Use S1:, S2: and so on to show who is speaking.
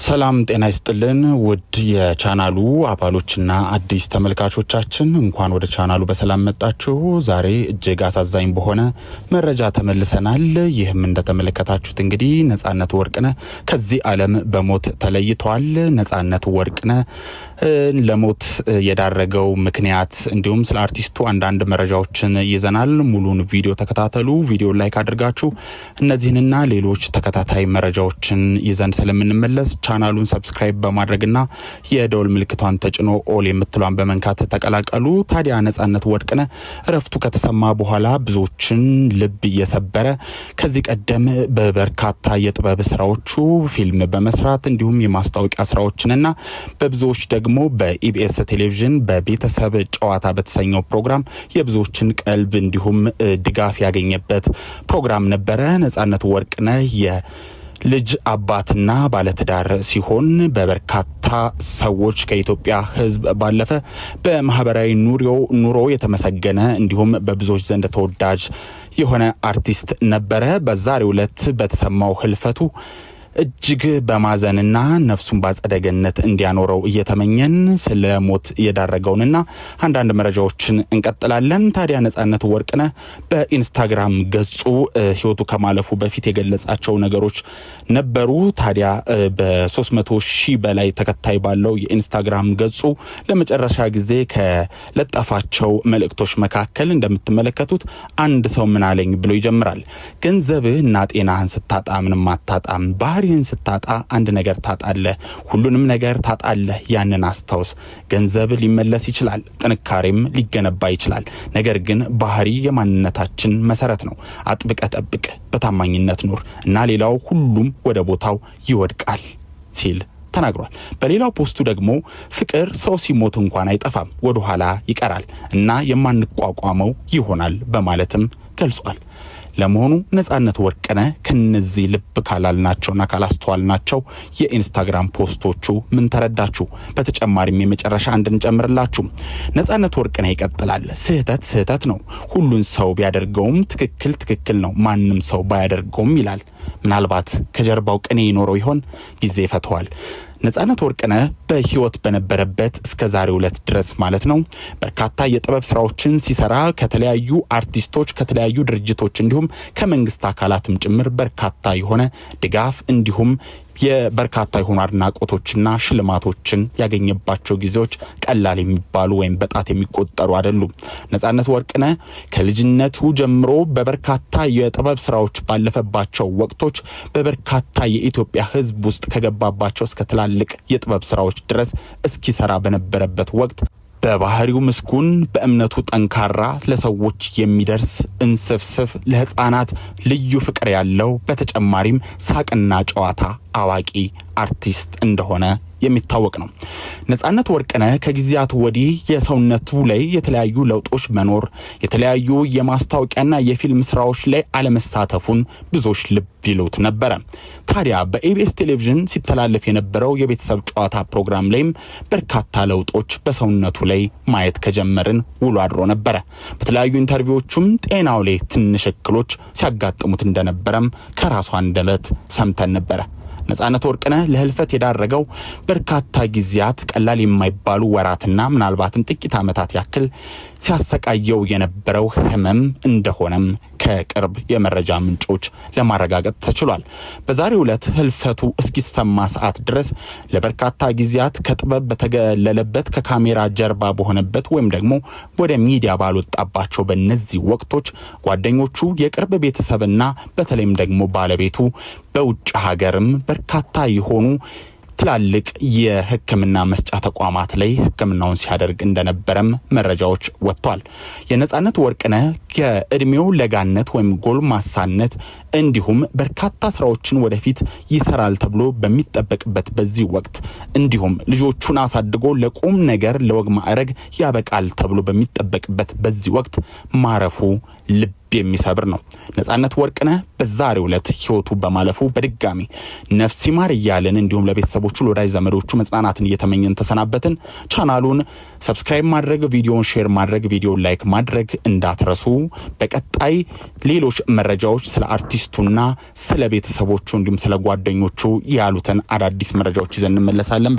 S1: ሰላም ጤና ይስጥልን ውድ የቻናሉ አባሎችና አዲስ ተመልካቾቻችን እንኳን ወደ ቻናሉ በሰላም መጣችሁ። ዛሬ እጅግ አሳዛኝ በሆነ መረጃ ተመልሰናል። ይህም እንደተመለከታችሁት እንግዲህ ነጻነት ወርቅነህ ከዚህ ዓለም በሞት ተለይቷል። ነጻነት ወርቅነህ ለሞት የዳረገው ምክንያት እንዲሁም ስለ አርቲስቱ አንዳንድ መረጃዎችን ይዘናል። ሙሉን ቪዲዮ ተከታተሉ። ቪዲዮ ላይክ አድርጋችሁ እነዚህንና ሌሎች ተከታታይ መረጃዎችን ይዘን ስለምንመለስ ቻናሉን ሰብስክራይብ በማድረግና የደወል ምልክቷን ተጭኖ ኦል የምትሏን በመንካት ተቀላቀሉ። ታዲያ ነጻነት ወርቅነህ እረፍቱ ከተሰማ በኋላ ብዙዎችን ልብ እየሰበረ ከዚህ ቀደም በበርካታ የጥበብ ስራዎቹ ፊልም በመስራት እንዲሁም የማስታወቂያ ስራዎችንና በብዙዎች ደግሞ በኢቢኤስ ቴሌቪዥን በቤተሰብ ጨዋታ በተሰኘው ፕሮግራም የብዙዎችን ቀልብ እንዲሁም ድጋፍ ያገኘበት ፕሮግራም ነበረ። ነጻነት ወርቅነህ ልጅ አባትና ባለትዳር ሲሆን በበርካታ ሰዎች ከኢትዮጵያ ሕዝብ ባለፈ በማህበራዊ ኑሮ የተመሰገነ እንዲሁም በብዙዎች ዘንድ ተወዳጅ የሆነ አርቲስት ነበረ። በዛሬው ዕለት በተሰማው ህልፈቱ እጅግ በማዘንና ነፍሱን ባጸደ ገነት እንዲያኖረው እየተመኘን ስለ ሞት የዳረገውንና አንዳንድ መረጃዎችን እንቀጥላለን። ታዲያ ነጻነት ወርቅነህ በኢንስታግራም ገጹ ህይወቱ ከማለፉ በፊት የገለጻቸው ነገሮች ነበሩ። ታዲያ በ300,000 በላይ ተከታይ ባለው የኢንስታግራም ገጹ ለመጨረሻ ጊዜ ከለጠፋቸው መልእክቶች መካከል እንደምትመለከቱት አንድ ሰው ምን አለኝ ብሎ ይጀምራል። ገንዘብህ እና ጤናህን ስታጣ ምንም አታጣም። ባህሪን ስታጣ አንድ ነገር ታጣለህ፣ ሁሉንም ነገር ታጣለህ። ያንን አስታውስ። ገንዘብ ሊመለስ ይችላል፣ ጥንካሬም ሊገነባ ይችላል። ነገር ግን ባህሪ የማንነታችን መሰረት ነው። አጥብቀህ ጠብቅ፣ በታማኝነት ኑር እና ሌላው ሁሉም ወደ ቦታው ይወድቃል ሲል ተናግሯል። በሌላው ፖስቱ ደግሞ ፍቅር ሰው ሲሞት እንኳን አይጠፋም፣ ወደ ኋላ ይቀራል እና የማንቋቋመው ይሆናል በማለትም ገልጿል። ለመሆኑ ነጻነት ወርቅነህ ከነዚህ ልብ ካላልናቸውና ካላስተዋልናቸው የኢንስታግራም ፖስቶቹ ምን ተረዳችሁ? በተጨማሪም የመጨረሻ እንድንጨምርላችሁ ነጻነት ወርቅነህ ይቀጥላል። ስህተት ነው፣ ሁሉን ሰው ቢያደርገውም ትክክል ነው፣ ማንም ሰው ባያደርገውም ይላል። ምናልባት ከጀርባው ቅኔ ይኖረው ይሆን? ጊዜ ይፈተዋል። ነጻነት ወርቅነህ በህይወት በነበረበት እስከ ዛሬው ዕለት ድረስ ማለት ነው በርካታ የጥበብ ስራዎችን ሲሰራ ከተለያዩ አርቲስቶች ከተለያዩ ድርጅቶች እንዲሁም ከመንግስት አካላትም ጭምር በርካታ የሆነ ድጋፍ እንዲሁም የበርካታ የሆኑ አድናቆቶችና ሽልማቶችን ያገኘባቸው ጊዜዎች ቀላል የሚባሉ ወይም በጣት የሚቆጠሩ አይደሉም። ነጻነት ወርቅነህ ከልጅነቱ ጀምሮ በበርካታ የጥበብ ስራዎች ባለፈባቸው ወቅቶች በበርካታ የኢትዮጵያ ህዝብ ውስጥ ከገባባቸው እስከ ትላልቅ የጥበብ ስራዎች ድረስ እስኪሰራ በነበረበት ወቅት በባህሪው ምስጉን፣ በእምነቱ ጠንካራ፣ ለሰዎች የሚደርስ እንስፍስፍ፣ ለህፃናት ልዩ ፍቅር ያለው በተጨማሪም ሳቅና ጨዋታ አዋቂ አርቲስት እንደሆነ የሚታወቅ ነው። ነጻነት ወርቅነህ ከጊዜያት ወዲህ የሰውነቱ ላይ የተለያዩ ለውጦች መኖር የተለያዩ የማስታወቂያና የፊልም ስራዎች ላይ አለመሳተፉን ብዙዎች ልብ ይሉት ነበረ። ታዲያ በኢቢኤስ ቴሌቪዥን ሲተላለፍ የነበረው የቤተሰብ ጨዋታ ፕሮግራም ላይም በርካታ ለውጦች በሰውነቱ ላይ ማየት ከጀመርን ውሎ አድሮ ነበረ። በተለያዩ ኢንተርቪዎቹም ጤናው ላይ ትንሽ እክሎች ሲያጋጥሙት እንደነበረም ከራሱ አንደበት ሰምተን ነበረ። ነጻነት ወርቅነህ ለህልፈት የዳረገው በርካታ ጊዜያት ቀላል የማይባሉ ወራትና ምናልባትም ጥቂት ዓመታት ያክል ሲያሰቃየው የነበረው ህመም እንደሆነም ከቅርብ የመረጃ ምንጮች ለማረጋገጥ ተችሏል። በዛሬው ዕለት ህልፈቱ እስኪሰማ ሰዓት ድረስ ለበርካታ ጊዜያት ከጥበብ በተገለለበት ከካሜራ ጀርባ በሆነበት ወይም ደግሞ ወደ ሚዲያ ባልወጣባቸው በእነዚህ ወቅቶች ጓደኞቹ፣ የቅርብ ቤተሰብና በተለይም ደግሞ ባለቤቱ በውጭ ሀገርም በርካታ የሆኑ ትላልቅ የህክምና መስጫ ተቋማት ላይ ህክምናውን ሲያደርግ እንደነበረም መረጃዎች ወጥቷል። የነጻነት ወርቅነህ ከእድሜው ለጋነት ወይም ጎልማሳነት እንዲሁም በርካታ ስራዎችን ወደፊት ይሰራል ተብሎ በሚጠበቅበት በዚህ ወቅት እንዲሁም ልጆቹን አሳድጎ ለቁም ነገር ለወግ ማዕረግ ያበቃል ተብሎ በሚጠበቅበት በዚህ ወቅት ማረፉ ልብ የሚሰብር ነው። ነጻነት ወርቅነህ በዛሬው ዕለት ህይወቱ በማለፉ በድጋሚ ነፍስ ይማር እያልን እንዲሁም ለቤተሰቦቹ ለወዳጅ ዘመዶቹ መጽናናትን እየተመኘን ተሰናበትን። ቻናሉን ሰብስክራይብ ማድረግ፣ ቪዲዮውን ሼር ማድረግ፣ ቪዲዮውን ላይክ ማድረግ እንዳትረሱ። በቀጣይ ሌሎች መረጃዎች ስለ አርቲስቱና ስለ ቤተሰቦቹ እንዲሁም ስለ ጓደኞቹ ያሉትን አዳዲስ መረጃዎች ይዘን እንመለሳለን።